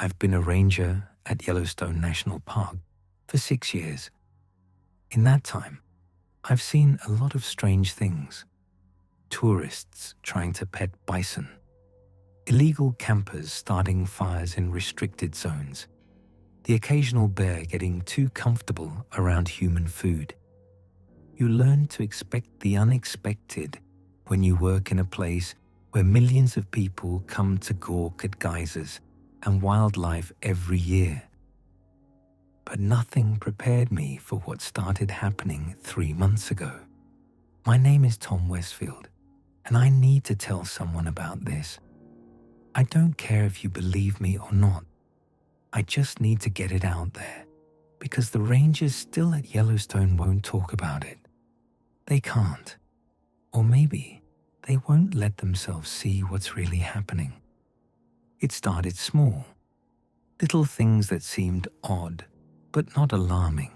I've been a ranger at Yellowstone National Park for 6 years. In that time, I've seen a lot of strange things. Tourists trying to pet bison, illegal campers starting fires in restricted zones, the occasional bear getting too comfortable around human food. You learn to expect the unexpected when you work in a place where millions of people come to gawk at geysers and wildlife every year. But nothing prepared me for what started happening 3 months ago. My name is Tom Westfield, and I need to tell someone about this. I don't care if you believe me or not. I just need to get it out there, because the rangers still at Yellowstone won't talk about it. They can't. Or maybe they won't let themselves see what's really happening. It started small. Little things that seemed odd, but not alarming.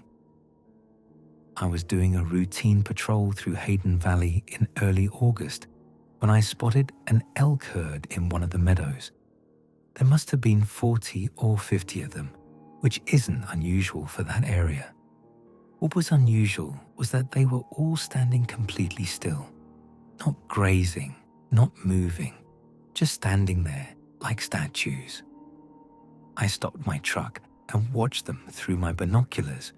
I was doing a routine patrol through Hayden Valley in early August when I spotted an elk herd in one of the meadows. There must have been 40 or 50 of them, which isn't unusual for that area. What was unusual was that they were all standing completely still, not grazing, not moving, just standing there like statues. I stopped my truck and watched them through my binoculars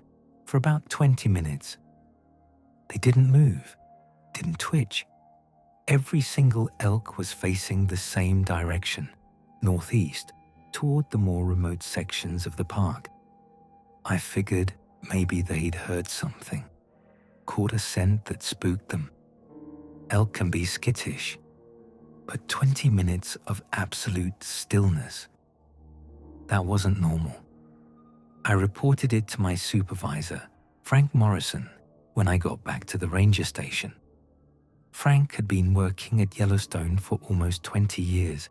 for about 20 minutes. They didn't move, didn't twitch. Every single elk was facing the same direction, northeast, toward the more remote sections of the park. I figured maybe they'd heard something, caught a scent that spooked them. Elk can be skittish, but 20 minutes of absolute stillness, that wasn't normal. I reported it to my supervisor, Frank Morrison, when I got back to the ranger station. Frank had been working at Yellowstone for almost 20 years.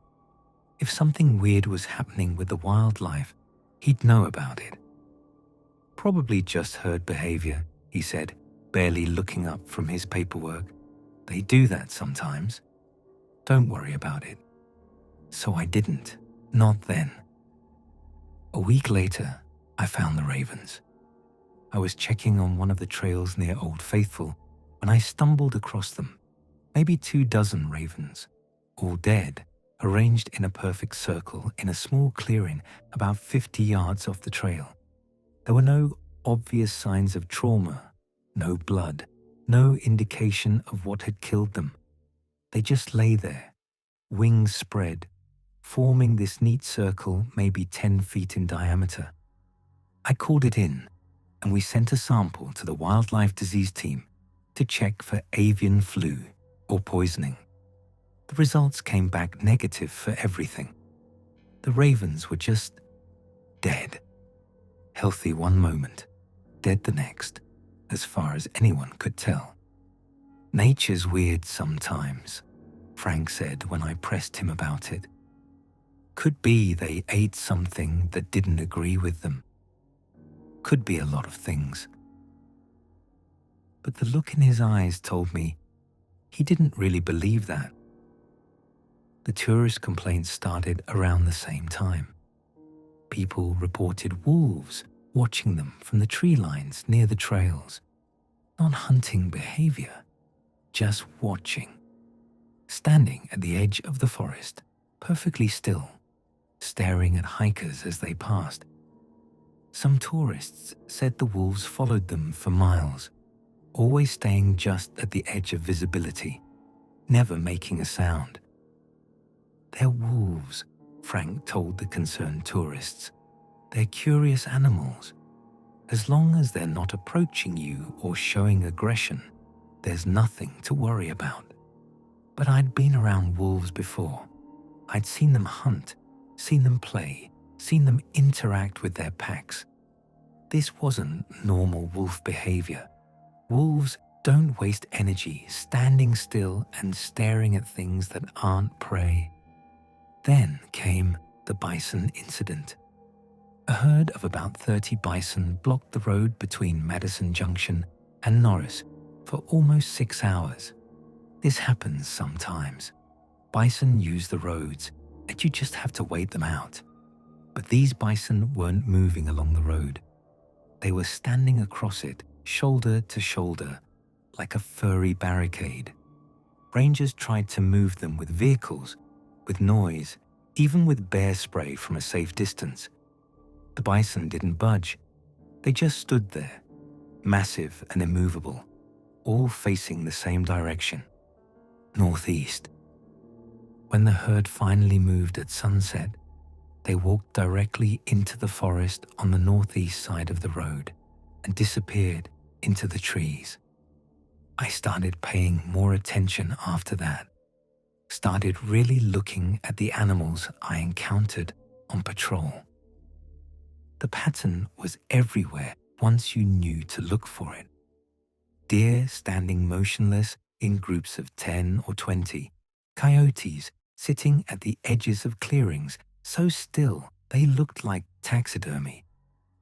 If something weird was happening with the wildlife, he'd know about it. Probably just herd behavior, he said, barely looking up from his paperwork. They do that sometimes. Don't worry about it. So I didn't, not then. A week later, I found the ravens. I was checking on one of the trails near Old Faithful when I stumbled across them. Maybe 24 ravens, all dead, arranged in a perfect circle in a small clearing about 50 yards off the trail. There were no obvious signs of trauma, no blood, no indication of what had killed them. They just lay there, wings spread, forming this neat circle maybe 10 feet in diameter. I called it in, and we sent a sample to the wildlife disease team to check for avian flu or poisoning. The results came back negative for everything. The ravens were just dead. Healthy one moment, dead the next, as far as anyone could tell. Nature's weird sometimes, Frank said when I pressed him about it. Could be they ate something that didn't agree with them. Could be a lot of things. But the look in his eyes told me he didn't really believe that. The tourist complaints started around the same time. People reported wolves watching them from the tree lines near the trails. Not hunting behavior, just watching. Standing at the edge of the forest, perfectly still, staring at hikers as they passed. Some tourists said the wolves followed them for miles, always staying just at the edge of visibility, never making a sound. They're wolves, Frank told the concerned tourists. They're curious animals. As long as they're not approaching you or showing aggression, there's nothing to worry about. But I'd been around wolves before. I'd seen them hunt, seen them play, seen them interact with their packs. This wasn't normal wolf behavior. Wolves don't waste energy standing still and staring at things that aren't prey. Then came the bison incident. A herd of about 30 bison blocked the road between Madison Junction and Norris for almost 6 hours. This happens sometimes. Bison use the roads, and you just have to wait them out. But these bison weren't moving along the road. They were standing across it, shoulder to shoulder, like a furry barricade. Rangers tried to move them with vehicles, with noise, even with bear spray from a safe distance. The bison didn't budge. They just stood there, massive and immovable, all facing the same direction, northeast. When the herd finally moved at sunset, they walked directly into the forest on the northeast side of the road and disappeared into the trees. I started paying more attention after that, started really looking at the animals I encountered on patrol. The pattern was everywhere once you knew to look for it. Deer standing motionless in groups of 10 or 20, coyotes sitting at the edges of clearings, so still they looked like taxidermy.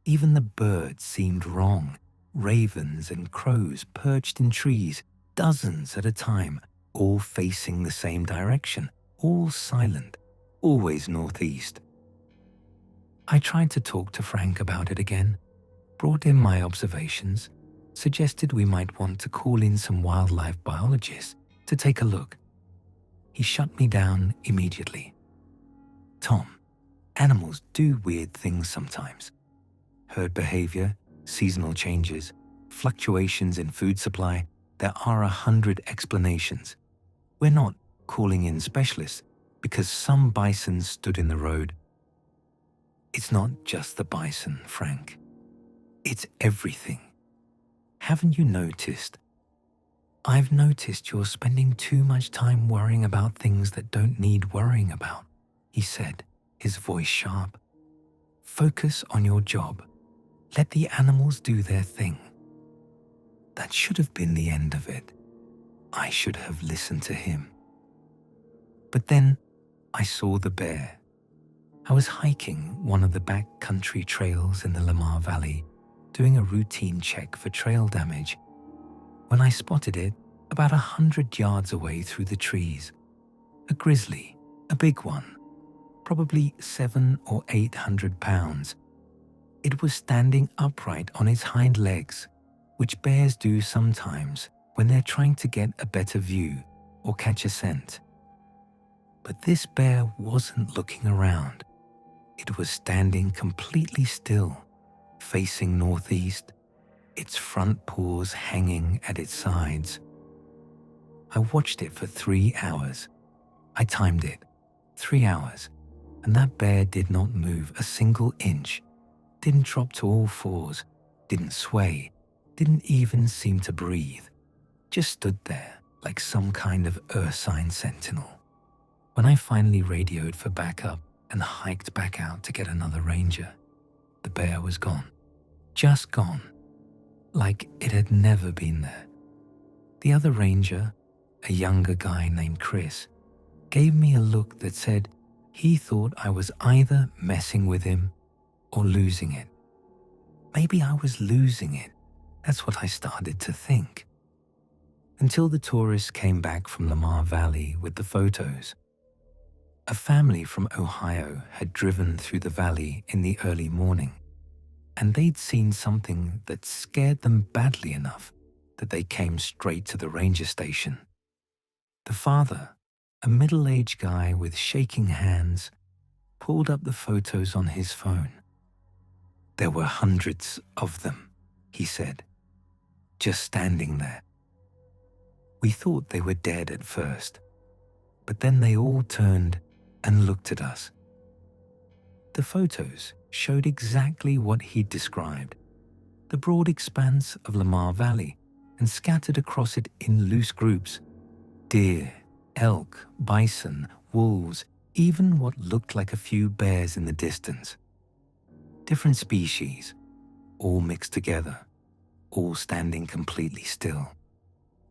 Even the birds seemed wrong. Ravens and crows perched in trees, dozens at a time, all facing the same direction, all silent, always northeast. I tried to talk to Frank about it again, brought in my observations, suggested we might want to call in some wildlife biologists to take a look. He shut me down immediately. Tom, animals do weird things sometimes. Herd behavior, seasonal changes, fluctuations in food supply, there are 100 explanations. We're not calling in specialists because some bison stood in the road. It's not just the bison, Frank. It's everything. Haven't you noticed? I've noticed you're spending too much time worrying about things that don't need worrying about, he said, his voice sharp. Focus on your job. Let the animals do their thing. That should have been the end of it. I should have listened to him. But then I saw the bear. I was hiking one of the backcountry trails in the Lamar Valley, doing a routine check for trail damage, when I spotted it about 100 yards away through the trees. A grizzly, a big one, probably 700 or 800 pounds. It was standing upright on its hind legs, which bears do sometimes when they're trying to get a better view or catch a scent. But this bear wasn't looking around. It was standing completely still, facing northeast, its front paws hanging at its sides. I watched it for 3 hours. I timed it, 3 hours, and that bear did not move a single inch, didn't drop to all fours, didn't sway, didn't even seem to breathe, just stood there like some kind of ursine sentinel. When I finally radioed for backup and hiked back out to get another ranger, the bear was gone, just gone, like it had never been there. The other ranger, a younger guy named Chris, gave me a look that said he thought I was either messing with him or losing it. Maybe I was losing it. That's what I started to think. Until the tourists came back from Lamar Valley with the photos. A family from Ohio had driven through the valley in the early morning, and they'd seen something that scared them badly enough that they came straight to the ranger station. The father, a middle-aged guy with shaking hands, pulled up the photos on his phone. There were hundreds of them, he said, just standing there. We thought they were dead at first, but then they all turned and looked at us. The photos showed exactly what he'd described, the broad expanse of Lamar Valley, and scattered across it in loose groups, deer, elk, bison, wolves, even what looked like a few bears in the distance. Different species, all mixed together, all standing completely still,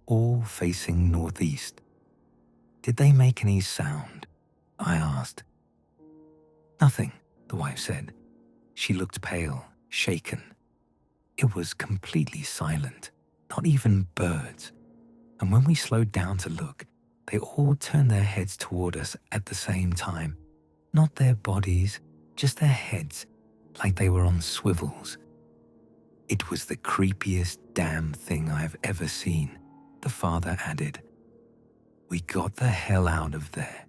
all facing northeast. Did they make any sound? I asked. Nothing, the wife said. She looked pale, shaken. It was completely silent, not even birds. And when we slowed down to look, they all turned their heads toward us at the same time. Not their bodies, just their heads like they were on swivels. It was the creepiest damn thing I've ever seen, the father added. We got the hell out of there.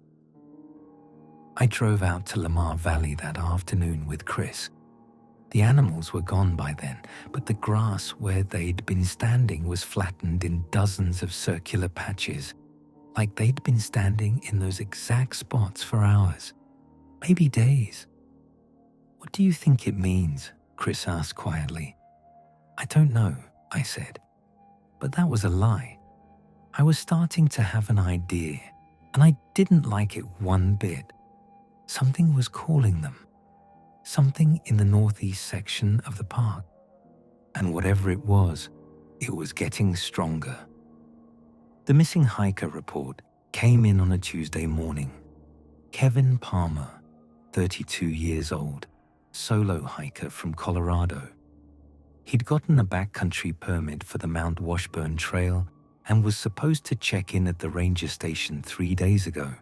I drove out to Lamar Valley that afternoon with Chris. The animals were gone by then, but the grass where they'd been standing was flattened in dozens of circular patches, like they'd been standing in those exact spots for hours, maybe days. What do you think it means? Chris asked quietly. I don't know, I said. But that was a lie. I was starting to have an idea, and I didn't like it one bit. Something was calling them. Something in the northeast section of the park. And whatever it was getting stronger. The missing hiker report came in on a Tuesday morning. Kevin Palmer, 32 years old, solo hiker from Colorado. He'd gotten a backcountry permit for the Mount Washburn Trail and was supposed to check in at the ranger station 3 days ago.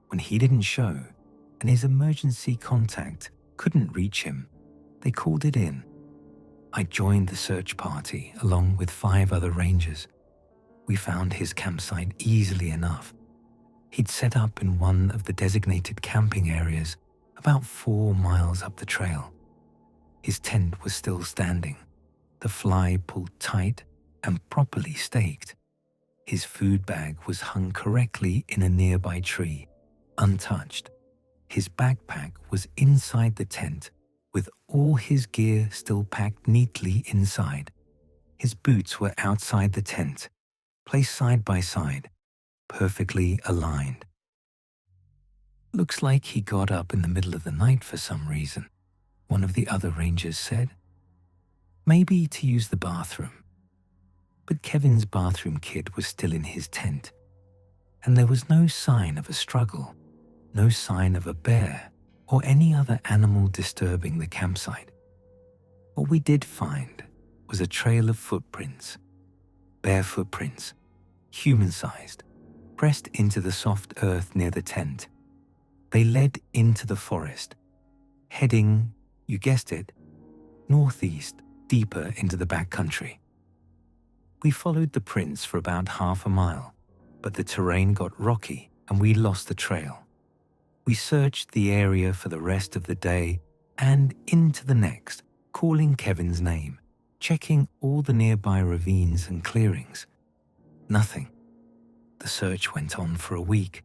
When he didn't show, and his emergency contact couldn't reach him, they called it in. I joined the search party along with 5 other rangers. We found his campsite easily enough. He'd set up in one of the designated camping areas about 4 miles up the trail. His tent was still standing, the fly pulled tight and properly staked. His food bag was hung correctly in a nearby tree, untouched. His backpack was inside the tent, with all his gear still packed neatly inside. His boots were outside the tent, placed side by side, perfectly aligned. Looks like he got up in the middle of the night for some reason, one of the other rangers said. Maybe to use the bathroom. But Kevin's bathroom kit was still in his tent, and there was no sign of a struggle, no sign of a bear or any other animal disturbing the campsite. What we did find was a trail of footprints, bare footprints, human-sized, pressed into the soft earth near the tent. They led into the forest, heading, you guessed it, northeast, deeper into the backcountry. We followed the prints for about half a mile, but the terrain got rocky and we lost the trail. We searched the area for the rest of the day and into the next, calling Kevin's name, checking all the nearby ravines and clearings. Nothing. The search went on for a week.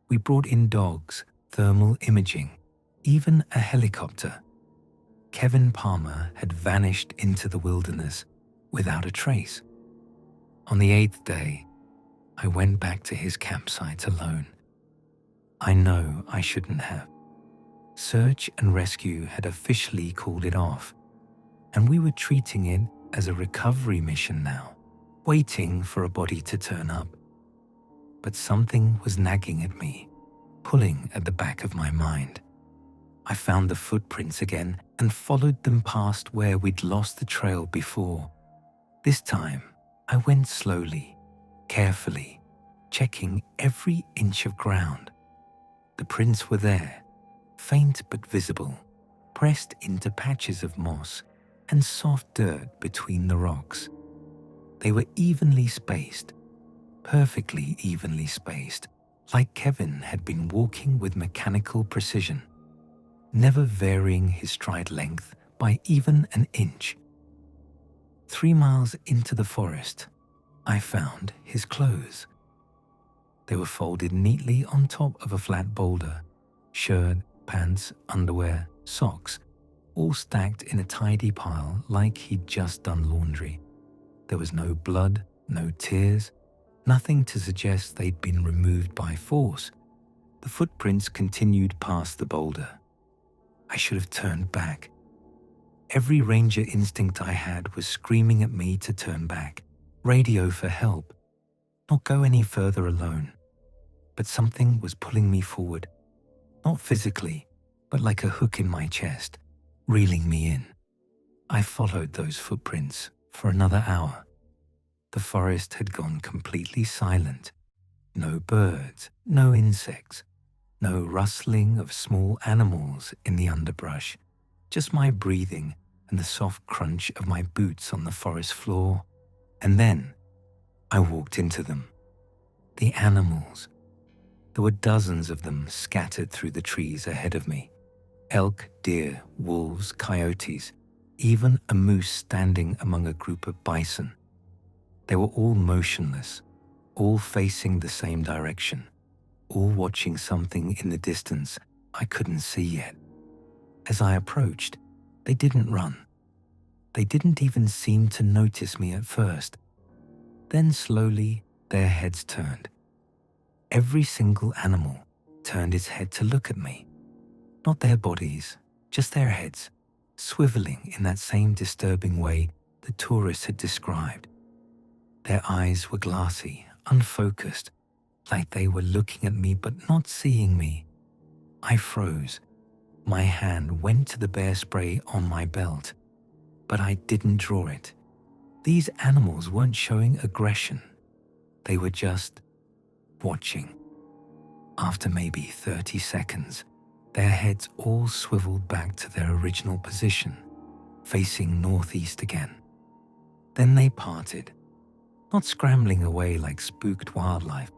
We brought in dogs, thermal imaging, even a helicopter. Kevin Palmer had vanished into the wilderness without a trace. On the 8th day, I went back to his campsite alone. I know I shouldn't have. Search and rescue had officially called it off, and we were treating it as a recovery mission now, waiting for a body to turn up. But something was nagging at me, pulling at the back of my mind. I found the footprints again and followed them past where we'd lost the trail before. This time, I went slowly, carefully, checking every inch of ground. The prints were there, faint but visible, pressed into patches of moss and soft dirt between the rocks. They were evenly spaced, perfectly evenly spaced, like Kevin had been walking with mechanical precision, never varying his stride length by even an inch. 3 miles into the forest, I found his clothes. They were folded neatly on top of a flat boulder, shirt, pants, underwear, socks, all stacked in a tidy pile like he'd just done laundry. There was no blood, no tears, nothing to suggest they'd been removed by force. The footprints continued past the boulder. I should have turned back. Every ranger instinct I had was screaming at me to turn back, radio for help, not go any further alone. But something was pulling me forward, not physically, but like a hook in my chest, reeling me in. I followed those footprints for another hour. The forest had gone completely silent. No birds, no insects, No rustling of small animals in the underbrush, just my breathing and the soft crunch of my boots on the forest floor. And then I walked into them. The animals. There were dozens of them scattered through the trees ahead of me. Elk, deer, wolves, coyotes, even a moose standing among a group of bison. They were all motionless, all facing the same direction, all watching something in the distance I couldn't see yet. As I approached, they didn't run. They didn't even seem to notice me at first. Then slowly, their heads turned. Every single animal turned its head to look at me. Not their bodies, just their heads, swiveling in that same disturbing way the tourists had described. Their eyes were glassy, unfocused, like they were looking at me but not seeing me. I froze. My hand went to the bear spray on my belt, but I didn't draw it. These animals weren't showing aggression. They were just watching. After maybe 30 seconds, their heads all swiveled back to their original position, facing northeast again. Then they parted, not scrambling away like spooked wildlife,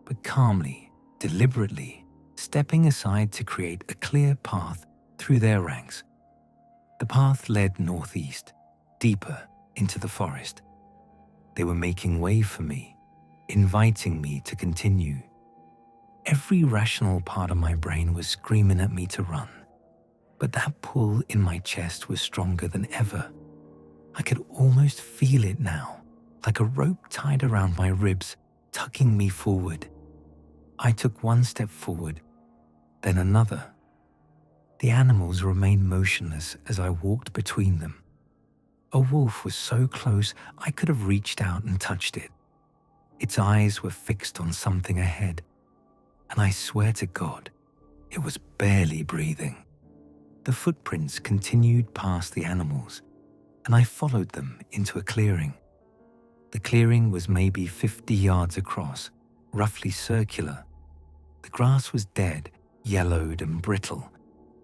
but calmly, deliberately, stepping aside to create a clear path through their ranks. The path led northeast, deeper into the forest. They were making way for me, inviting me to continue. Every rational part of my brain was screaming at me to run, but that pull in my chest was stronger than ever. I could almost feel it now, like a rope tied around my ribs, tugging me forward. I took one step forward, then another. The animals remained motionless as I walked between them. A wolf was so close I could have reached out and touched it. Its eyes were fixed on something ahead, and I swear to God, it was barely breathing. The footprints continued past the animals, and I followed them into a clearing. The clearing was maybe 50 yards across, roughly circular. The grass was dead, yellowed and brittle,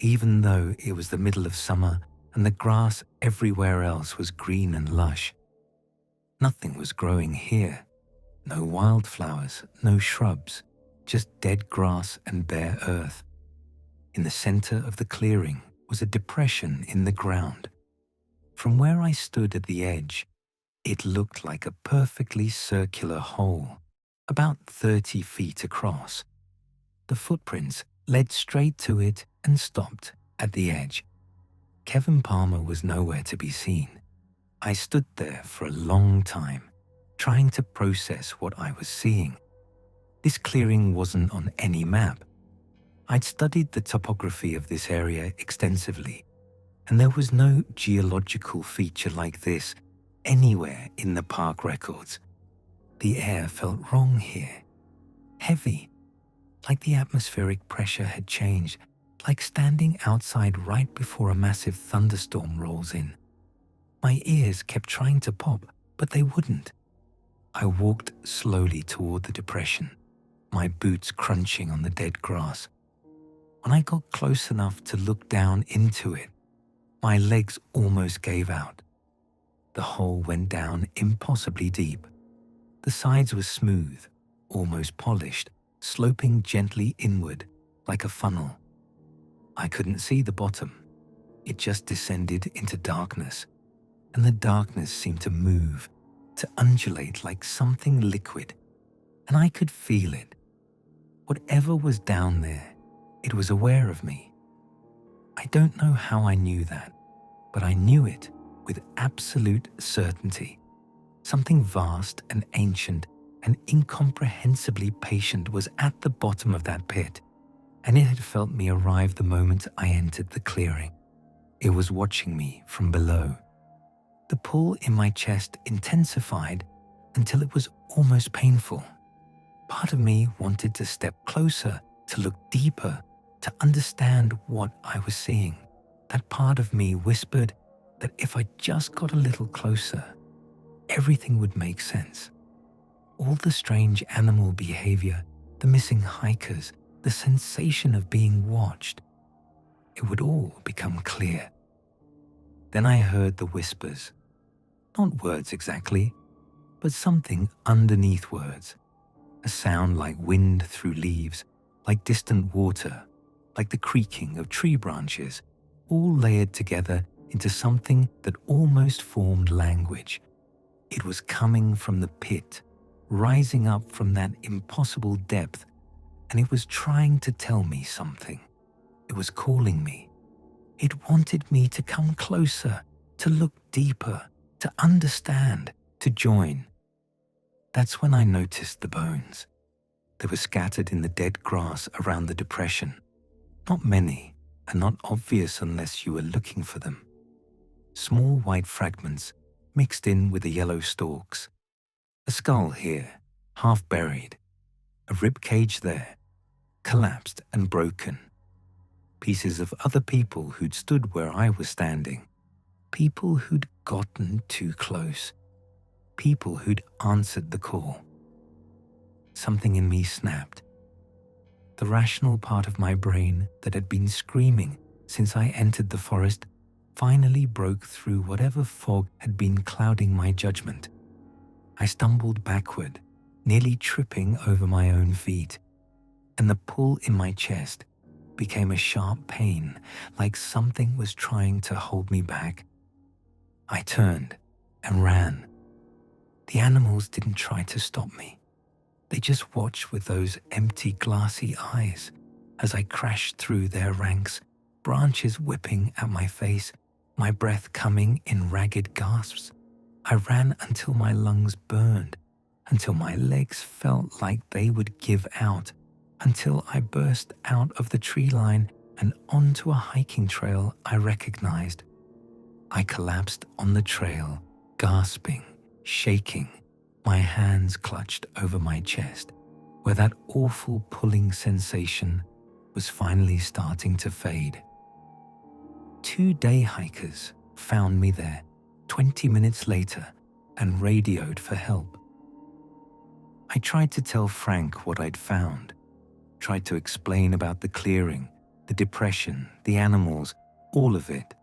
even though it was the middle of summer and the grass everywhere else was green and lush. Nothing was growing here. No wildflowers, no shrubs, just dead grass and bare earth. In the center of the clearing was a depression in the ground. From where I stood at the edge, it looked like a perfectly circular hole, about 30 feet across. The footprints led straight to it and stopped at the edge. Kevin Palmer was nowhere to be seen. I stood there for a long time, trying to process what I was seeing. This clearing wasn't on any map. I'd studied the topography of this area extensively, and there was no geological feature like this anywhere in the park records. The air felt wrong here, heavy, like the atmospheric pressure had changed, like standing outside right before a massive thunderstorm rolls in. My ears kept trying to pop, but they wouldn't. I walked slowly toward the depression, my boots crunching on the dead grass. When I got close enough to look down into it, my legs almost gave out. The hole went down impossibly deep. The sides were smooth, almost polished, sloping gently inward like a funnel. I couldn't see the bottom. It just descended into darkness, and the darkness seemed to move, to undulate like something liquid, and I could feel it. Whatever was down there, it was aware of me. I don't know how I knew that, but I knew it with absolute certainty. Something vast and ancient and incomprehensibly patient was at the bottom of that pit, and it had felt me arrive the moment I entered the clearing. It was watching me from below. The pull in my chest intensified until it was almost painful. Part of me wanted to step closer, to look deeper, to understand what I was seeing. That part of me whispered that if I just got a little closer, everything would make sense. All the strange animal behavior, the missing hikers, the sensation of being watched. It would all become clear. Then I heard the whispers, not words exactly, but something underneath words, a sound like wind through leaves, like distant water, like the creaking of tree branches, all layered together into something that almost formed language. It was coming from the pit, rising up from that impossible depth, and it was trying to tell me something. It was calling me. It wanted me to come closer, to look deeper, to understand, to join. That's when I noticed the bones. They were scattered in the dead grass around the depression. Not many, and not obvious unless you were looking for them. Small white fragments mixed in with the yellow stalks. A skull here, half buried. A rib cage there, collapsed and broken. Pieces of other people who'd stood where I was standing. People who'd gotten too close. People who'd answered the call. Something in me snapped. The rational part of my brain that had been screaming since I entered the forest finally broke through whatever fog had been clouding my judgment. I stumbled backward, nearly tripping over my own feet, and the pull in my chest became a sharp pain, like something was trying to hold me back. I turned and ran. The animals didn't try to stop me. They just watched with those empty, glassy eyes as I crashed through their ranks, branches whipping at my face, my breath coming in ragged gasps. I ran until my lungs burned, until my legs felt like they would give out, until I burst out of the tree line and onto a hiking trail I recognized. I collapsed on the trail, gasping, shaking, my hands clutched over my chest, where that awful pulling sensation was finally starting to fade. 2 day hikers found me there 20 minutes later and radioed for help. I tried to tell Frank what I'd found, tried to explain about the clearing, the depression, the animals, all of it.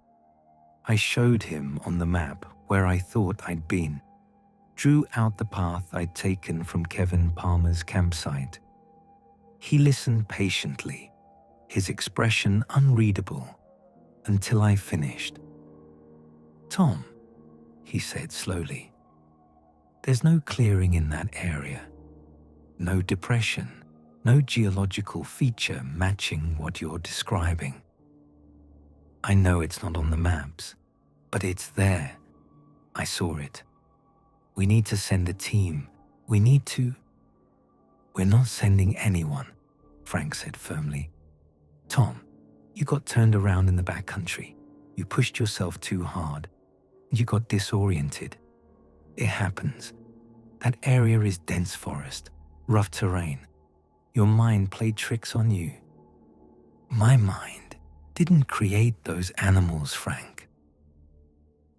I showed him on the map where I thought I'd been, drew out the path I'd taken from Kevin Palmer's campsite. He listened patiently, his expression unreadable, until I finished. "Tom," he said slowly, "there's no clearing in that area. No depression, no geological feature matching what you're describing. I know it's not on the maps, but it's there. I saw it. We need to send a team. We need to—" "We're not sending anyone," Frank said firmly. "Tom, you got turned around in the backcountry. You pushed yourself too hard. You got disoriented. It happens. That area is dense forest, rough terrain. Your mind played tricks on you. My mind didn't create those animals, Frank.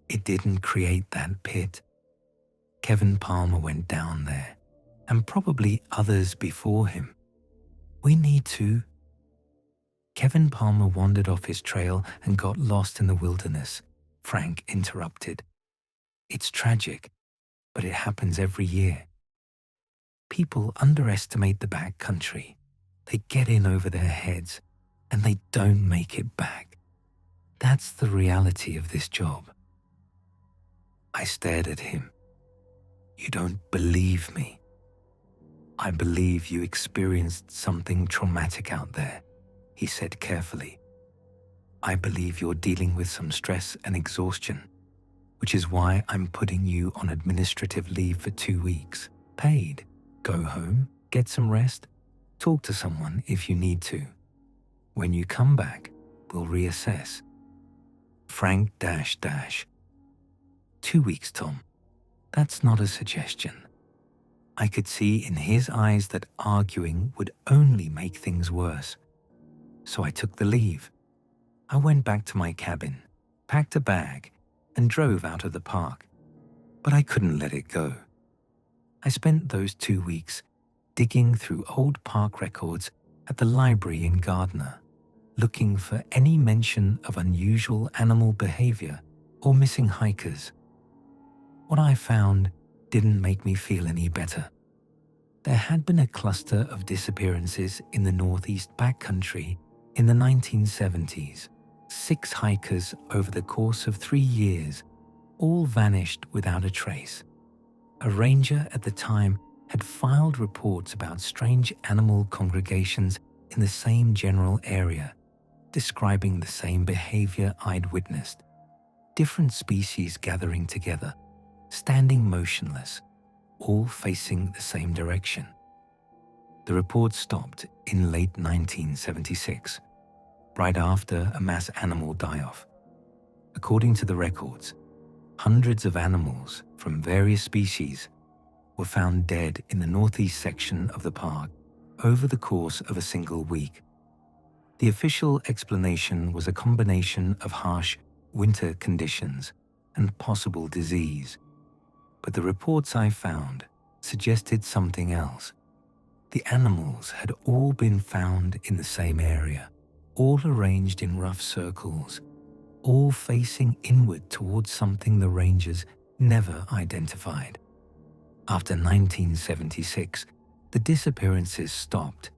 It didn't create that pit. Kevin Palmer went down there, and probably others before him. We need to—" Kevin Palmer wandered off his trail and got lost in the wilderness, Frank interrupted. "It's tragic, but it happens every year. People underestimate the backcountry. They get in over their heads, and they don't make it back. That's the reality of this job." I stared at him. "You don't believe me." "I believe you experienced something traumatic out there," he said carefully. "I believe you're dealing with some stress and exhaustion, which is why I'm putting you on administrative leave for 2 weeks, paid. Go home, get some rest, talk to someone if you need to. When you come back, we'll reassess." Frank --. 2 weeks, Tom. That's not a suggestion. I could see in his eyes that arguing would only make things worse. So I took the leave. I went back to my cabin, packed a bag, and drove out of the park. But I couldn't let it go. I spent those 2 weeks digging through old park records at the library in Gardner, looking for any mention of unusual animal behavior or missing hikers. What I found didn't make me feel any better. There had been a cluster of disappearances in the Northeast backcountry in the 1970s. 6 hikers over the course of 3 years, all vanished without a trace. A ranger at the time had filed reports about strange animal congregations in the same general area, describing the same behavior I'd witnessed. Different species gathering together, standing motionless, all facing the same direction. The report stopped in late 1976, right after a mass animal die-off. According to the records, hundreds of animals from various species were found dead in the northeast section of the park over the course of a single week. The official explanation was a combination of harsh winter conditions and possible disease, but the reports I found suggested something else. The animals had all been found in the same area, all arranged in rough circles, all facing inward towards something the rangers never identified. After 1976, the disappearances stopped.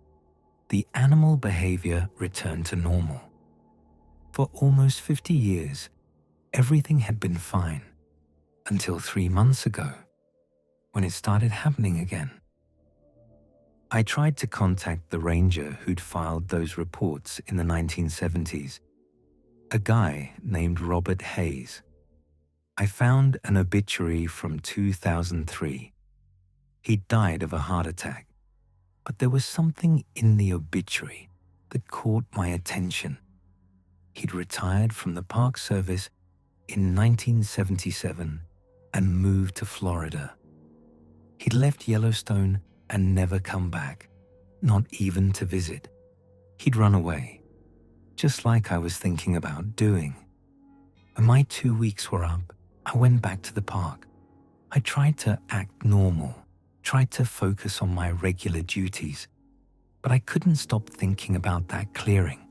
The animal behavior returned to normal. For almost 50 years, everything had been fine, until 3 months ago, when it started happening again. I tried to contact the ranger who'd filed those reports in the 1970s, a guy named Robert Hayes. I found an obituary from 2003. He'd died of a heart attack, but there was something in the obituary that caught my attention. He'd retired from the Park Service in 1977 and moved to Florida. He'd left Yellowstone and never come back, not even to visit. He'd run away, just like I was thinking about doing. When my 2 weeks were up, I went back to the park. I tried to act normal, tried to focus on my regular duties, but I couldn't stop thinking about that clearing,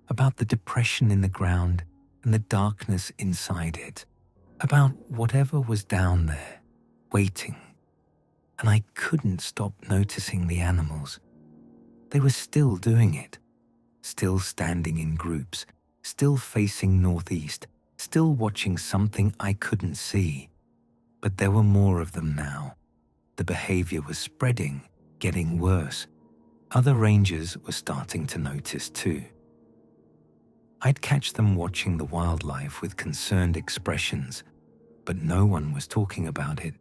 about the depression in the ground and the darkness inside it, about whatever was down there, waiting. And I couldn't stop noticing the animals. They were still doing it, still standing in groups, still facing northeast, still watching something I couldn't see. But there were more of them now. The behavior was spreading, getting worse. Other rangers were starting to notice too. I'd catch them watching the wildlife with concerned expressions, but no one was talking about it.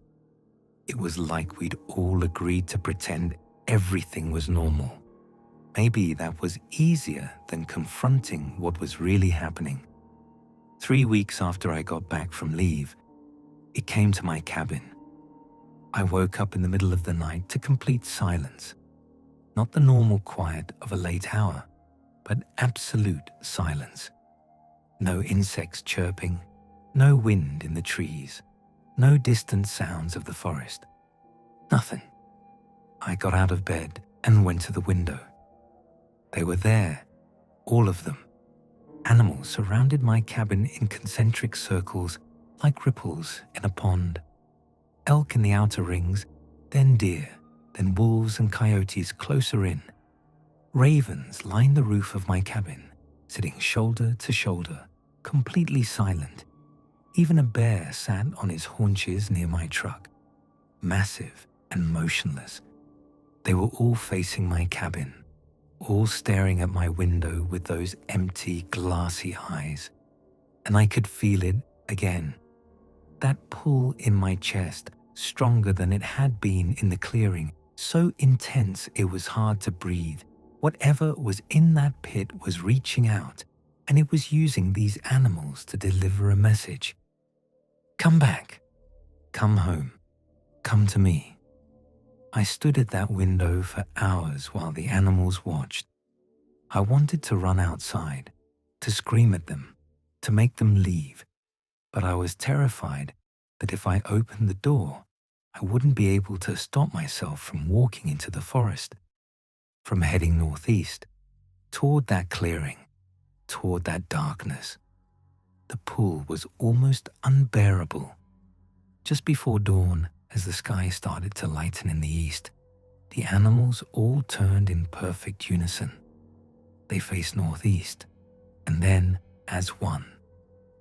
It was like we'd all agreed to pretend everything was normal. Maybe that was easier than confronting what was really happening. 3 weeks after I got back from leave, it came to my cabin. I woke up in the middle of the night to complete silence. Not the normal quiet of a late hour, but absolute silence. No insects chirping, no wind in the trees, no distant sounds of the forest. Nothing. I got out of bed and went to the window. They were there, all of them. Animals surrounded my cabin in concentric circles like ripples in a pond. Elk in the outer rings, then deer, then wolves and coyotes closer in. Ravens lined the roof of my cabin, sitting shoulder to shoulder, completely silent. Even a bear sat on his haunches near my truck, massive and motionless. They were all facing my cabin, all staring at my window with those empty, glassy eyes. And I could feel it again. That pull in my chest, stronger than it had been in the clearing, so intense it was hard to breathe. Whatever was in that pit was reaching out, and it was using these animals to deliver a message. Come back. Come home. Come to me. I stood at that window for hours while the animals watched. I wanted to run outside, to scream at them, to make them leave, but I was terrified that if I opened the door, I wouldn't be able to stop myself from walking into the forest. from heading northeast, toward that clearing, toward that darkness. The pull was almost unbearable. Just before dawn, as the sky started to lighten in the east, the animals all turned in perfect unison. They faced northeast, and then, as one,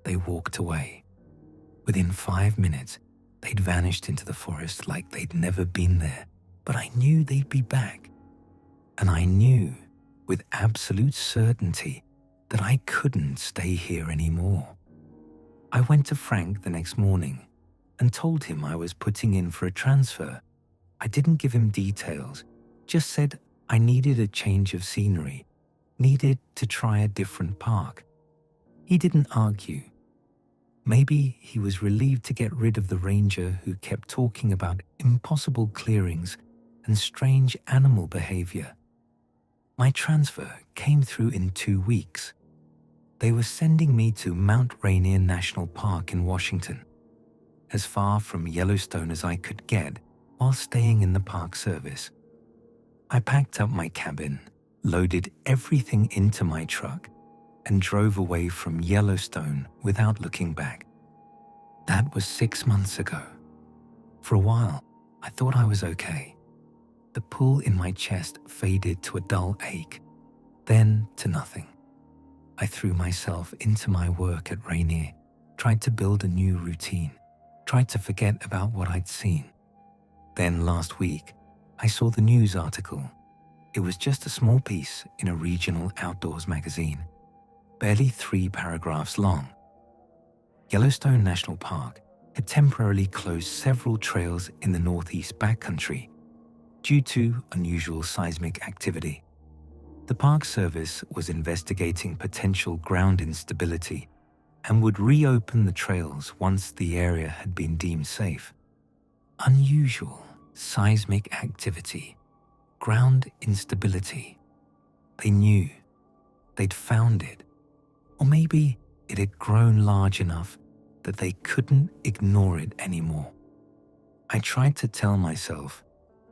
they walked away. Within 5 minutes, they'd vanished into the forest like they'd never been there, but I knew they'd be back. And I knew, with absolute certainty, that I couldn't stay here anymore. I went to Frank the next morning and told him I was putting in for a transfer. I didn't give him details, just said I needed a change of scenery, needed to try a different park. He didn't argue. Maybe he was relieved to get rid of the ranger who kept talking about impossible clearings and strange animal behavior. My transfer came through in 2 weeks. They were sending me to Mount Rainier National Park in Washington, as far from Yellowstone as I could get while staying in the Park Service. I packed up my cabin, loaded everything into my truck, and drove away from Yellowstone without looking back. That was 6 months ago. For a while, I thought I was okay. The pull in my chest faded to a dull ache, then to nothing. I threw myself into my work at Rainier, tried to build a new routine, tried to forget about what I'd seen. Then last week, I saw the news article. It was just a small piece in a regional outdoors magazine, barely 3 paragraphs long. Yellowstone National Park had temporarily closed several trails in the northeast backcountry due to unusual seismic activity. The Park Service was investigating potential ground instability and would reopen the trails once the area had been deemed safe. Unusual seismic activity, ground instability. They knew. They'd found it. Or maybe it had grown large enough that they couldn't ignore it anymore. I tried to tell myself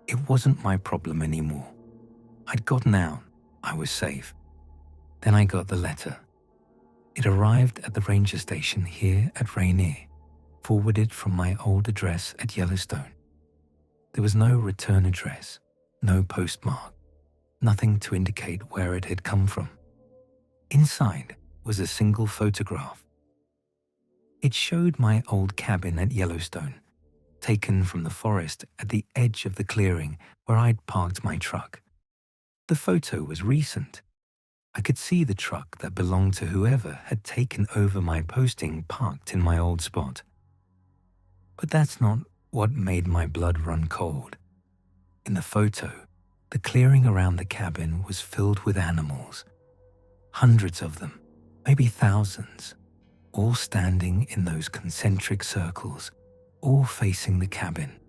it wasn't my problem anymore. I'd gotten out. I was safe. Then I got the letter. It arrived at the ranger station here at Rainier, forwarded from my old address at Yellowstone. There was no return address, no postmark, nothing to indicate where it had come from. Inside was a single photograph. It showed my old cabin at Yellowstone, taken from the forest at the edge of the clearing where I'd parked my truck. The photo was recent. I could see the truck that belonged to whoever had taken over my posting parked in my old spot. But that's not what made my blood run cold. In the photo, the clearing around the cabin was filled with animals. Hundreds of them, maybe thousands, all standing in those concentric circles, all facing the cabin.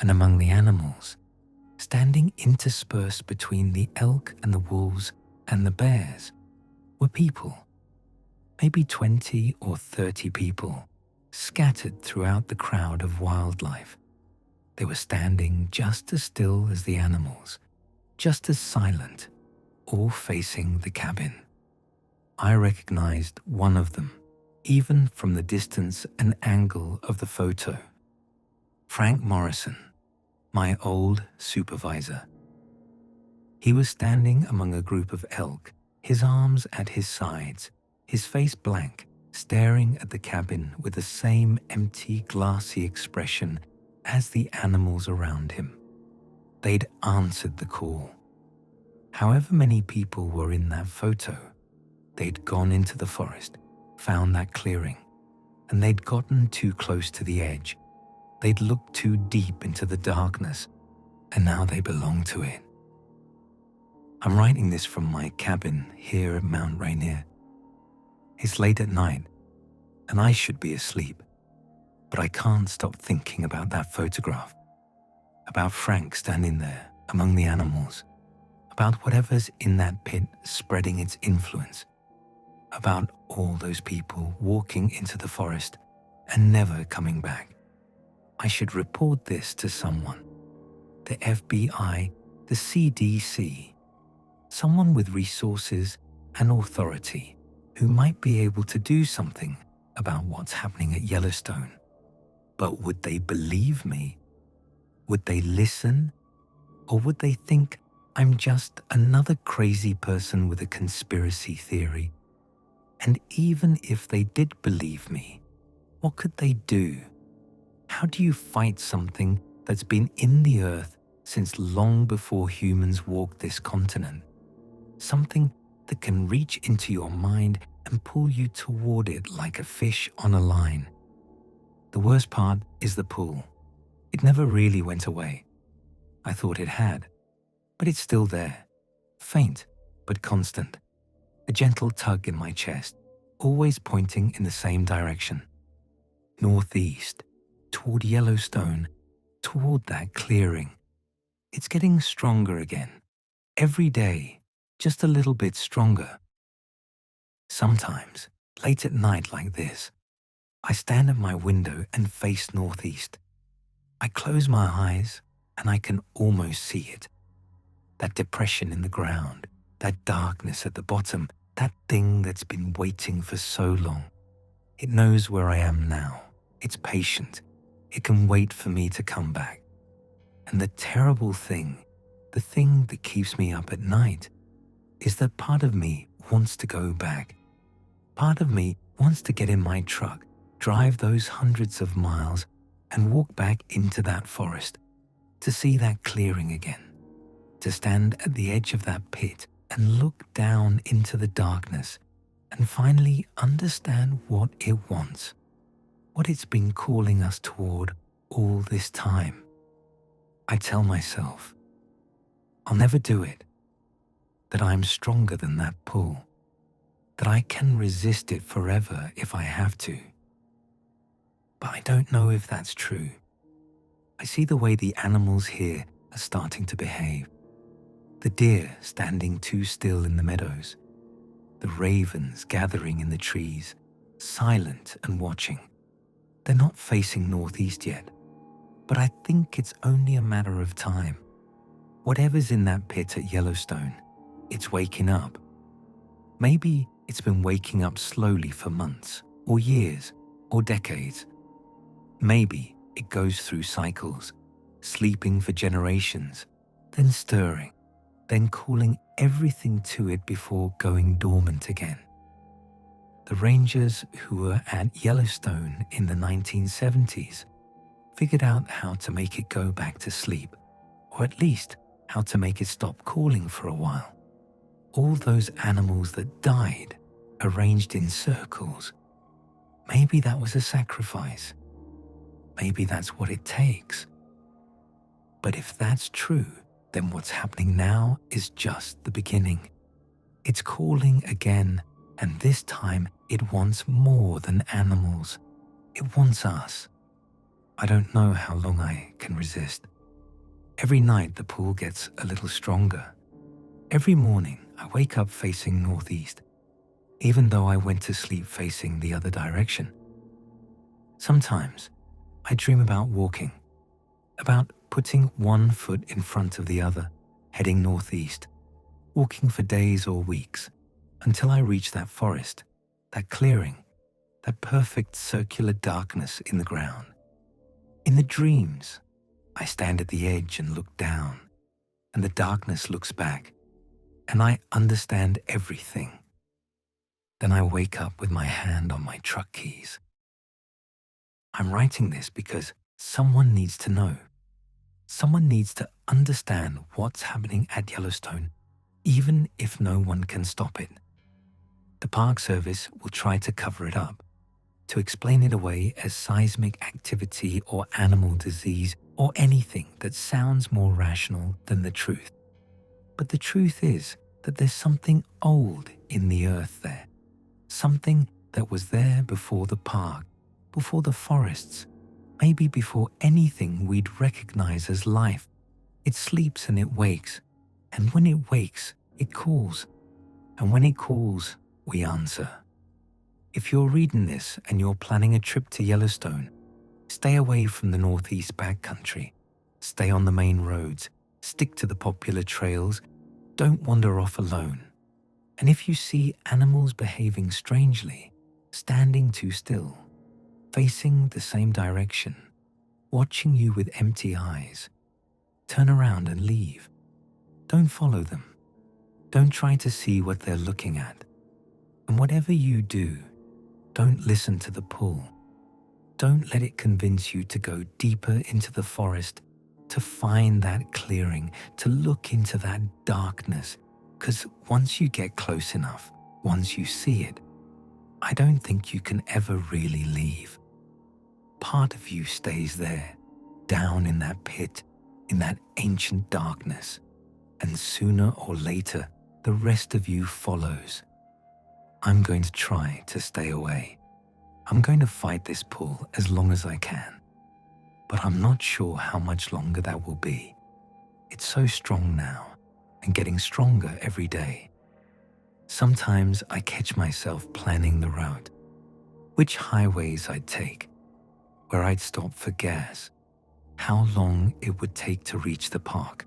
And among the animals, standing interspersed between the elk and the wolves and the bears, were people. Maybe 20 or 30 people, scattered throughout the crowd of wildlife. They were standing just as still as the animals, just as silent, all facing the cabin. I recognized one of them, even from the distance and angle of the photo. Frank Morrison, my old supervisor. He was standing among a group of elk, his arms at his sides, his face blank, staring at the cabin with the same empty, glassy expression as the animals around him. They'd answered the call. However many people were in that photo, they'd gone into the forest, found that clearing, and they'd gotten too close to the edge. They'd looked too deep into the darkness, and now they belonged to it. I'm writing this from my cabin here at Mount Rainier. It's late at night, and I should be asleep, but I can't stop thinking about that photograph, about Frank standing there among the animals, about whatever's in that pit spreading its influence, about all those people walking into the forest and never coming back. I should report this to someone. The FBI, the CDC, someone with resources and authority who might be able to do something about what's happening at Yellowstone. But would they believe me? Would they listen? Or would they think I'm just another crazy person with a conspiracy theory? And even if they did believe me, what could they do? How do you fight something that's been in the earth since long before humans walked this continent? Something that can reach into your mind and pull you toward it like a fish on a line. The worst part is the pull. It never really went away. I thought it had, but it's still there, faint but constant. A gentle tug in my chest, always pointing in the same direction. Northeast, toward Yellowstone, toward that clearing. It's getting stronger again. Every day, just a little bit stronger. Sometimes, late at night like this, I stand at my window and face northeast. I close my eyes and I can almost see it. That depression in the ground, that darkness at the bottom, that thing that's been waiting for so long. It knows where I am now. It's patient. It can wait for me to come back. And the terrible thing, the thing that keeps me up at night, is that part of me wants to go back. Part of me wants to get in my truck, drive those hundreds of miles, and walk back into that forest, to see that clearing again, to stand at the edge of that pit and look down into the darkness and finally understand what it wants, what it's been calling us toward all this time. I tell myself, I'll never do it, that I'm stronger than that pull, that I can resist it forever if I have to. But I don't know if that's true. I see the way the animals here are starting to behave. The deer standing too still in the meadows, the ravens gathering in the trees, silent and watching. They're not facing northeast yet, but I think it's only a matter of time. Whatever's in that pit at Yellowstone, it's waking up. Maybe it's been waking up slowly for months, or years, or decades. Maybe it goes through cycles, sleeping for generations, then stirring, then calling everything to it before going dormant again. The rangers who were at Yellowstone in the 1970s figured out how to make it go back to sleep, or at least how to make it stop calling for a while. All those animals that died, arranged in circles, maybe that was a sacrifice. Maybe that's what it takes. But if that's true, then what's happening now is just the beginning. It's calling again, and this time it wants more than animals. It wants us. I don't know how long I can resist. Every night the pull gets a little stronger. Every morning I wake up facing northeast, even though I went to sleep facing the other direction. Sometimes I dream about walking, about putting one foot in front of the other, heading northeast, walking for days or weeks until I reach that forest, that clearing, that perfect circular darkness in the ground. In the dreams, I stand at the edge and look down, and the darkness looks back, and I understand everything. Then I wake up with my hand on my truck keys. I'm writing this because someone needs to know. Someone needs to understand what's happening at Yellowstone, even if no one can stop it. The Park Service will try to cover it up, to explain it away as seismic activity or animal disease or anything that sounds more rational than the truth. But the truth is that there's something old in the earth there, something that was there before the park, before the forests, maybe before anything we'd recognize as life. It sleeps and it wakes, and when it wakes, it calls, and when it calls, we answer. If you're reading this and you're planning a trip to Yellowstone, stay away from the northeast backcountry, stay on the main roads, Stick to the popular trails. Don't wander off alone. And if you see animals behaving strangely, standing too still, facing the same direction, watching you with empty eyes, turn around and leave. Don't follow them. Don't try to see what they're looking at. And whatever you do, don't listen to the pull. Don't let it convince you to go deeper into the forest, to find that clearing, to look into that darkness. Because once you get close enough, once you see it, I don't think you can ever really leave. Part of you stays there, down in that pit, in that ancient darkness, and sooner or later, the rest of you follows. I'm going to try to stay away. I'm going to fight this pull as long as I can, but I'm not sure how much longer that will be. It's so strong now, and getting stronger every day. Sometimes I catch myself planning the route, which highways I'd take, where I'd stop for gas, how long it would take to reach the park.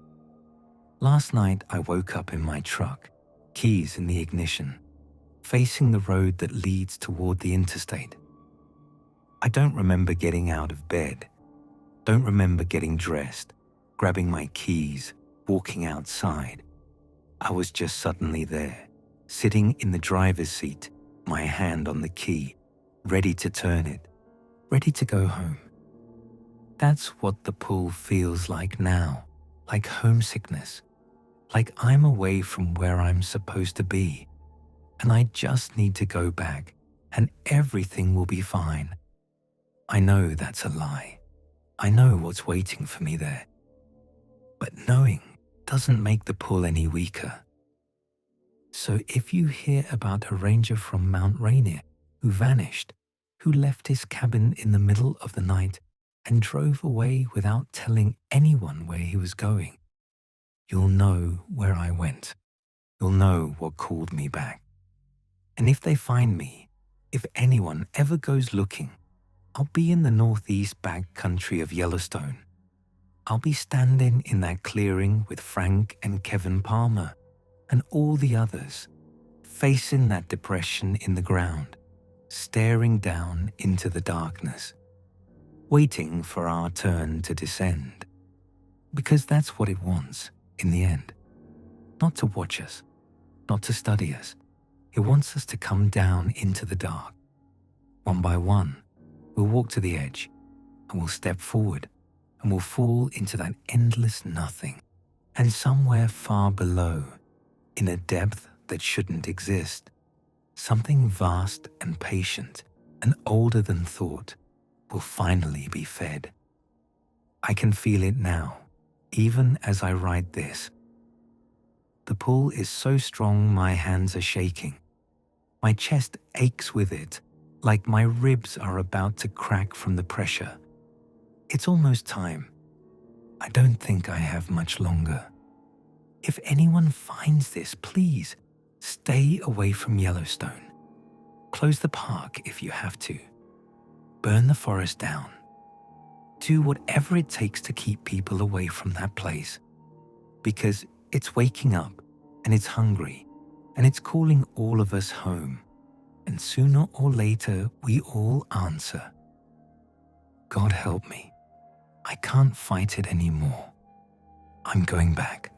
Last night I woke up in my truck, keys in the ignition, facing the road that leads toward the interstate. I don't remember getting out of bed, don't remember getting dressed, grabbing my keys, walking outside. I was just suddenly there, sitting in the driver's seat, my hand on the key, ready to turn it, ready to go home. That's what the pull feels like now, like homesickness, like I'm away from where I'm supposed to be, and I just need to go back, and everything will be fine. I know that's a lie. I know what's waiting for me there. But knowing doesn't make the pull any weaker. So if you hear about a ranger from Mount Rainier who vanished, who left his cabin in the middle of the night and drove away without telling anyone where he was going, you'll know where I went. You'll know what called me back. And if they find me, if anyone ever goes looking, I'll be in the northeast back country of Yellowstone. I'll be standing in that clearing with Frank and Kevin Palmer and all the others, facing that depression in the ground, staring down into the darkness, waiting for our turn to descend. Because that's what it wants in the end. Not to watch us, not to study us. It wants us to come down into the dark. One by one, we'll walk to the edge and we'll step forward and we'll fall into that endless nothing. And somewhere far below, in a depth that shouldn't exist, something vast and patient and older than thought will finally be fed. I can feel it now, even as I write this. The pull is so strong my hands are shaking. My chest aches with it, like my ribs are about to crack from the pressure. It's almost time. I don't think I have much longer. If anyone finds this, please stay away from Yellowstone. Close the park if you have to. Burn the forest down. Do whatever it takes to keep people away from that place. Because it's waking up and it's hungry and it's calling all of us home. And sooner or later, we all answer. God help me. I can't fight it anymore. I'm going back.